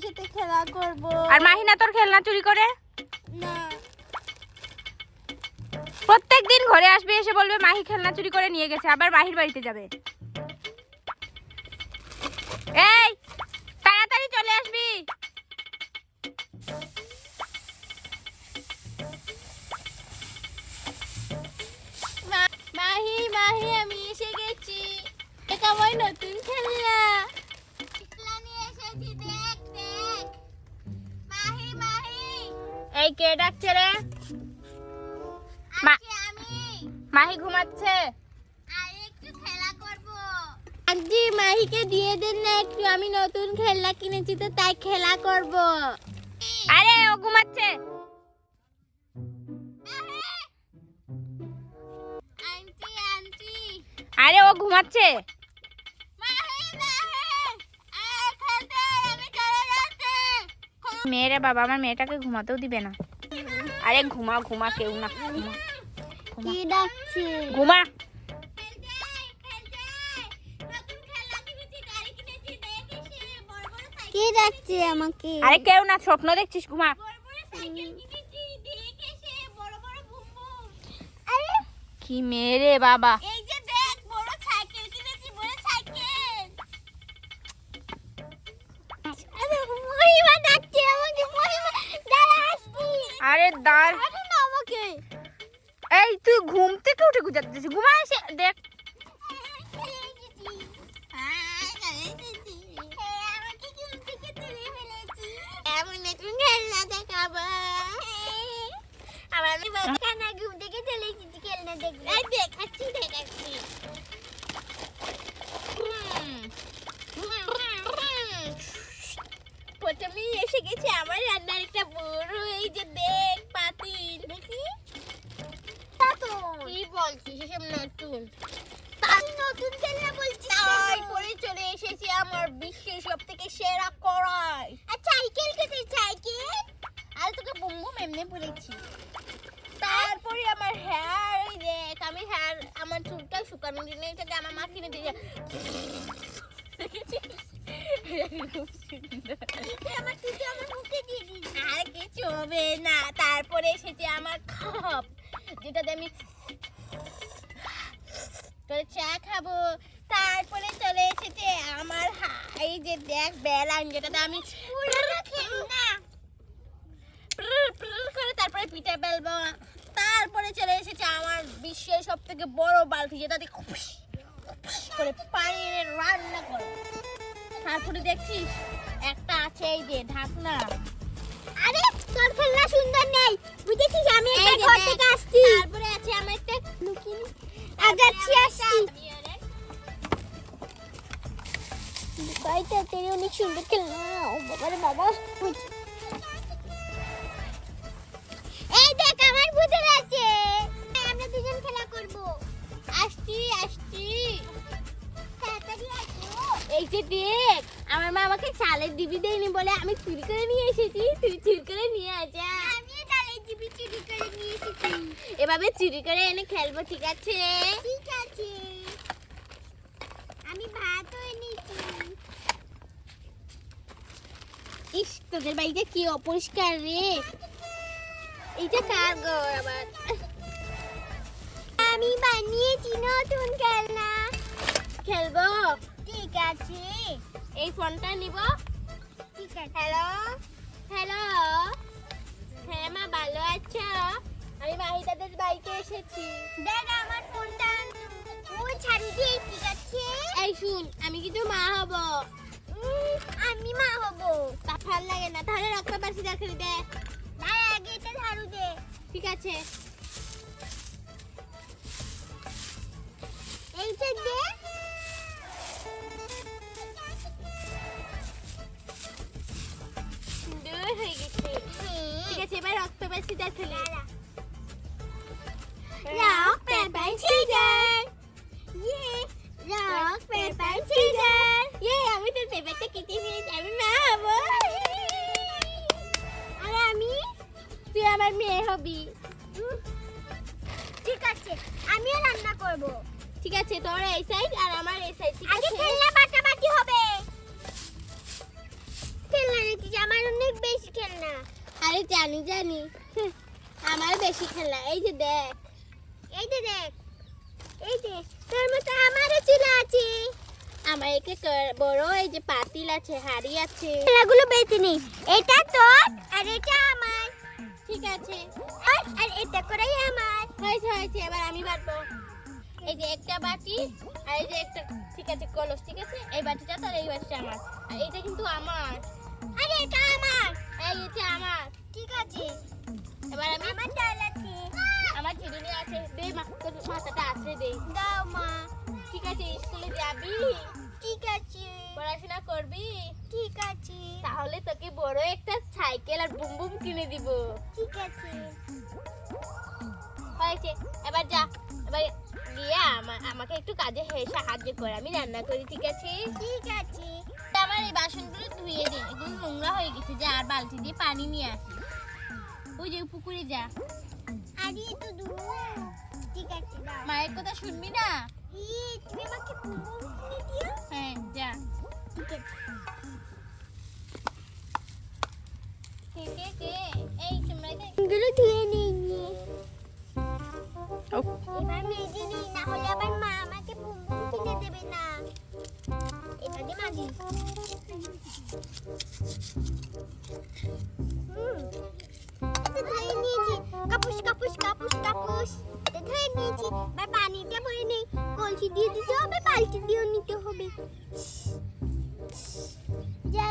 মাহির সাথে খেলা করব। আর মাহি না তোর খেলনা চুরি করে? না। প্রত্যেকদিন ঘরে আসবে, এসে বলবে মাহি খেলনা চুরি করে নিয়ে গেছে, আবার মাহির বাড়িতে যাবে। এই তাড়াতাড়ি চলে আসবি। মাহি মাহি আমি এসে গেছি। এটা আমার নতুন খেলনা। খেলনা নিয়ে এসেছি, দেখ দেখ। মাহি মাহি। এই কে ডাকছে রে? আমি মাহি ঘুমাচ্ছে। আর একটু খেলা করব। আন্টি মাহিকে দিয়ে দেন না একটু, আমি নতুন খেলনা কিনেছি তো তাই খেলা করব। আরে ও ঘুমাচ্ছে। আন্টি আন্টি আরে ও ঘুমাচ্ছে। মাহি মাহি খেলতে আমি চলে যাচ্ছি। মেয়েরে বাবা, আমার মেয়েটাকে ঘুমাতেও দিবে না। আরে ঘুমা ঘুমা, কেউ না, ঘুমা কি ডাকছে? ঘুমা। কি ডাকছে আমাকে? আরে কেউ না, স্বপ্ন দেখছিস, ঘুমা। আরে কি মেয়েরে বাবা। এই যে দেখ, বড় সাইকেল কিনেছি, বড় সাইকেল। আরে মহিমা ডাকছে আমাকে, মহিমা দাঁড়া আসছি। আরে দাঁড়। আরে না আমাকে। এই তুই ঘুম থেকে উঠে গুজাতেছিস, ঘুমা এসে দেখ। প্রথমে এসে গেছে আমার রান্নার একটা বড়, এই যে দেখ পাতিল। দেখি কি বলছিস এসব নতুন? আমি নতুন খেলনা বলছি। তারপরে চলে এসেছে আমার বিশ্বের সবথেকে সেরা কড়াই। আচ্ছা সাইকেল কেটে সাইকেল। আর তোকে বুম বুম এমনি বলেছি। তারপরে আমার হেয়ার, এই দেখ আমি হেয়ার, আমার চুলটা শুকানোর জন্য এটাকে আমার মা কিনে দিয়ে আর কিছু হবে না। তারপরে এসেছে আমার কাপ, যেটাতে আমি চা খাবো। তারপরে চলে এসেছে আমার এই যে দেখ বেলান, যেটাতে আমি করে তারপরে পিঠা বেলবো। তারপরে চলে এসেছে আমার বিশ্বের সব থেকে বড় বালতি, যেটাতে করে পানি রান্না করো। তারপরে দেখছিস একটা আছে এই যে ঢাকনা। আরে তোর খেলনা সুন্দর নেই, বুঝেছিস? আমি একটা ঘর থেকে আসছি। তারপরে আছে আমার একটা লুকিং আগাচ্ছি আসছি। বাইটা তেরে অনেক সুন্দর খেলনা। ও বাবা রে বাবা। এই দেখ আমার ভূতের আছে। আমরা দুজন খেলা করব। আসছি আসছি, তাড়াতাড়ি আসো। এই যে দেখ, আমার মা আমাকে চালের ডিবি দেয়নি বলে আমি চুরি করে নিয়ে এসেছি। তুই চুরি করে নিয়ে আয়। আমিও চালের ডিবি চুরি করে নিয়ে এসেছি। এভাবে চুরি করে এনে খেলবো, ঠিক আছে? ঠিক আছে। আমি ভাতও এনেছি। ইস তোদের বাড়িতে কি অপরিষ্কার রে। এইটা কার ঘর আবার? আমি বানিয়েছি নতুন খেলনা। খেলবো? ঠিক আছে। এই ফোনটা নিব? ঠিক আছে। Hello hello. হ্যাঁ মা, ভালো আছো? আমি মাহিদাদের বাড়িতে এসেছি। দাদা আমার ফোনটা ওই ছাড়ি দিয়ে, ঠিক আছে? এই শুন, আমি কিন্তু মা হব। আমি মা হব। তা ভালো লাগে না, তাহলে রক্ত পাশি দেখে দে। না আগে এটা ঝাড়ু দে। ঠিক আছে। এইটা দে। সুন্দর হয়ে গেছে। ঠিক আছে, এবার রক্ত পাশি দেখে নে। Rock paper scissor. ইয়ে রক পেপার সিজার। ইয়ে আমি তো পেপারটা কেটে ফেলেছি, আমি মা হব। আর আমি? তুই আমার মেয়ে হবি। ঠিক আছে, আমিও রান্না করব। ঠিক আছে, তোর এই সাইড আর আমার এই সাইড। ঠিক আছে, আগে খেলনা বাটাবাটি হবে। খেলনা নিতে অনেক বেশি খেলনা। আরে জানি জানি, আমার বেশি খেলনা। এই যে দেখ, এই যে দেখ, এই যে তোর মতো আমারও চুলা আছে। আমার একে বড় এই যে পাতিল আছে, হাড়ি আছে। খেলাগুলো বেঁচে নি, এটা তোর আর এটা আমার। ঠিক আছে, আর এটা করেই আমার। হয়েছে হয়েছে, এবার আমি বাটবো। এই যে একটা বাটি আর এই যে একটা, ঠিক আছে কলস, ঠিক আছে। এই বাটিটা তোর, এই বাটিটা আমার, আর এটা কিন্তু আমার। আরে এটা আমার, এই এটা আমার। ঠিক আছে, এবার আমি আমার ডাল আছে, আমার চিরুনি আছে। দে মা, তোর মাথাটা আছে, দে দাও মা। ঠিক আছে, স্কুলে যাবি? ঠিক আছে। পড়াশোনা করবি? ঠিক আছে। তাহলে তোকে বড় একটা সাইকেল আর বুম বুম কিনে দিব। ঠিক আছে, হয়েছে। এবার যা, এবার গিয়ে আমাকে একটু কাজে সাহায্য কর, আমি রান্না করি। ঠিক আছে? ঠিক আছে। আমার এই বাসনগুলো ধুয়ে দে, এগুলো নোংরা হয়ে গেছে। যা, আর বালতি দিয়ে পানি নিয়ে আসি। ওই যে পুকুরে যা। আরে তো দূর। ঠিক আছে, দাও। মায়ের কথা শুনবি না? তুমি আমাকে বুম কিনে দিও। হ্যাঁ, যা। ঠিক আছে। কে এই তোমরা এগুলো ধুয়ে নিয়ে এবার মেজে নিই, না হলে আবার মা আমাকে বুম বুম কিনে দেবে না। এটা দিয়ে মাজি। এটা ধুয়ে নিয়েছি। কাপুস কাপুস কাপুস কাপুস। এটা ধুয়ে নিয়েছি। এবার পানিটা ভরে নেই। কলসি দিয়ে দিতে হবে, বালতি দিয়েও নিতে হবে। যা,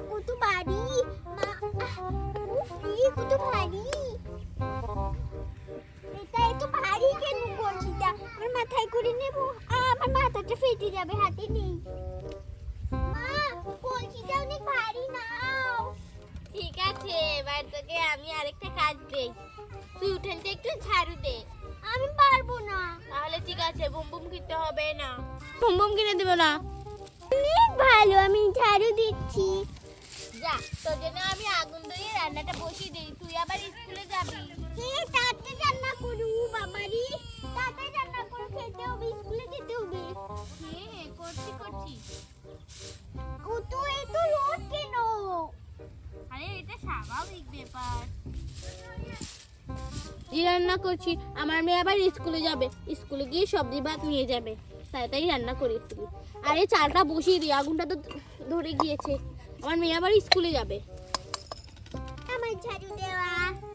কত ভারী মা, কত ভারী। এটা এত ভারী কেন কলসিটা? আমার মাথায় করে নেব, আমার মাথাটা ফেটে যাবে, হাতে নেই। মা, কলসিটা অনেক ভারী, নাও। ঠিক আছে, এবার তোকে আমি আরেকটা কাজ দেই। তুই উঠোনটা একটু ঝাড়ু দে। আমি পারবো না। তাহলে ঠিক আছে, বুম বুম কিনতে হবে না। বুম বুম কিনে দেব না। অনেক ভালো, আমি ঝাড়ু দিচ্ছি। যা, তোর জন্য আমি আগুন ধরিয়ে রান্নাটা বসিয়ে দিই। তুই আবার স্কুলে যাবি। তাড়াতাড়ি রান্না করু বাবারি, তাড়াতাড়ি রান্না করে খেতে হবে, স্কুলে যেতে হবে। হ্যাঁ, করছি। ও তো এত রোদ কেন? আরে এটা স্বাভাবিক ব্যাপার। কি রান্না করছি? আমার মেয়ে আবার স্কুলে যাবে, স্কুলে গিয়ে সবজি ভাত নিয়ে যাবে। তাড়াতাড়ি রান্না করে ফেলি। আরে চালটা বসিয়ে দিই, আগুনটা তো ধরে গিয়েছে। আমার মেয়ে আবার স্কুলে যাবে। আমার ঝাড়ু দেওয়া।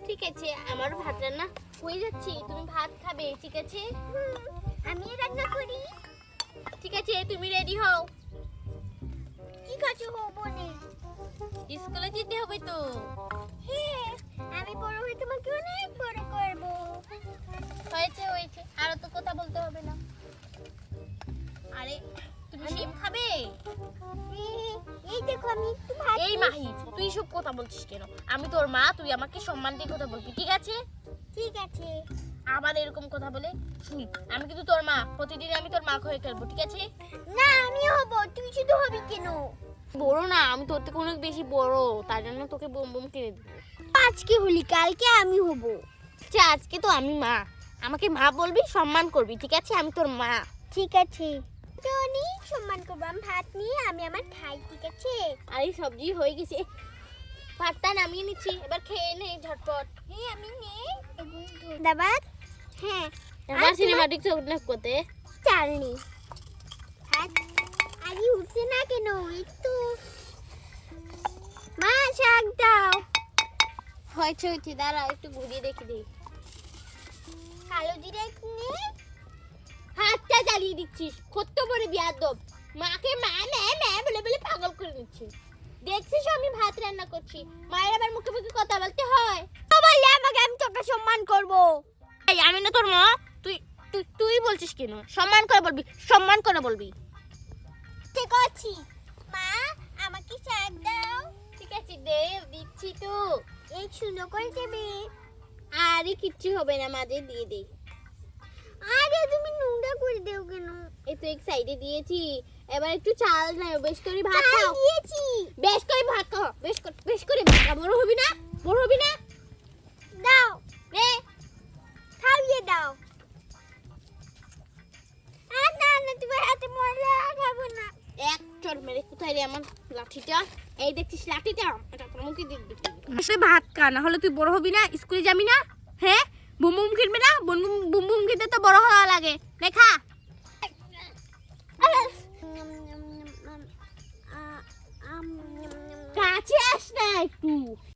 ঠিক আছে, আমার ভাত রান্না হয়ে যাচ্ছে। তুমি ভাত খাবে, ঠিক আছে? আমি রান্না করি। ঠিক আছে, তুমি রেডি হও। ঠিক আছে, হবো না। স্কুলে যেতে হবে তো। হ্যাঁ, আমি বড় হয়ে তোমাকে অনেক বড় করব। হয়েছে, আরো তো কথা বলতে হবে না। আরে তুমি শিম খাবে? এই দেখো, আমি একটু ভাত। এই মাহি, তুই সব কথা বলছিস কেন? আমি তোর মা, তুই আমাকে সম্মান দিয়ে কথা বলবি, ঠিক আছে? ঠিক আছে। আবার এরকম কথা বলে শুন, আমি কিন্তু তোর মা, প্রতিদিন আমি তোর মা হয়ে খেলবো, ঠিক আছে? না, আমি হব, তুই শুধু হবি কেন? বড় না, আমি তোর থেকে অনেক বেশি বড়, তার জন্য তোকে বুম বুম কিনে দেব। আজকে হলি, কালকে আমি হব। আচ্ছা, আজকে তো আমি মা, আমাকে মা বলবি, সম্মান করবি, ঠিক আছে? আমি তোর মা। ঠিক আছে, অনেক সম্মান করবো। আমি ভাত নিয়ে আমি আমার খাই, ঠিক আছে? আরে সবজি হয়ে গেছে, ভাতটা নামিয়ে নিচ্ছি, এবার খেয়ে নে ঝটপট। হ্যাঁ, আমি নেই দাবাত। হ্যাঁ, আমার সিনেমাটিক সবটা করতে চালনি। ভাত আরে উঠছে না কেন? একটু মা, শাক দাও। হয়েছে, দাঁড়াও একটু ঘুরিয়ে দেখি দিই। কালো জিরা কিনে হাতটা জ্বালিয়ে দিচ্ছিস, কত বড় বিয়াদব। মাকে মা বলে বলে পাগল করে নিচ্ছে। দেখছিস আমি ভাত রান্না করছি, মায়ের আবার মুখে মুখে কথা বলতে হয়। বললে আমাকে, আমি তোকে সম্মান করব। এই আমি না তোর মা, তুই বলছিস কেন? সম্মান করে বলবি। ঠিক আছে মা, আমাকে শাক দাও। ঠিক আছে, দিচ্ছি তো। এই সুন্দর করে দেবে। আরে কিচ্ছু হবে না, মাঝে দিয়ে দেই। আরে তুমি নোংরা করে দেও কেন? এই তো এক সাইডে দিয়েছি, এবার একটু চাল নাও, বেশ করে ভাত খাও। দিয়েছি, বেশ করে ভাত খাও, বেশ করে ভাত খাও। বড় হবি না? দাও, নে খাইয়ে দাও। না, তোমার হাতে ময়লা খাবো না। এক মার মেরে কোথায় রে আমার লাঠিটা? এই দেখছিস লাঠিটা? এটা কোনো মুখে দিবি। আসলে ভাত খা, না হলে তুই বড় হবি না, স্কুলে যাবি না। হ্যাঁ, বুম বুম খেলবি না? বুম বুম বুম খেলতে তো বড় হওয়া লাগে। দেখা কাছে আস না একটু।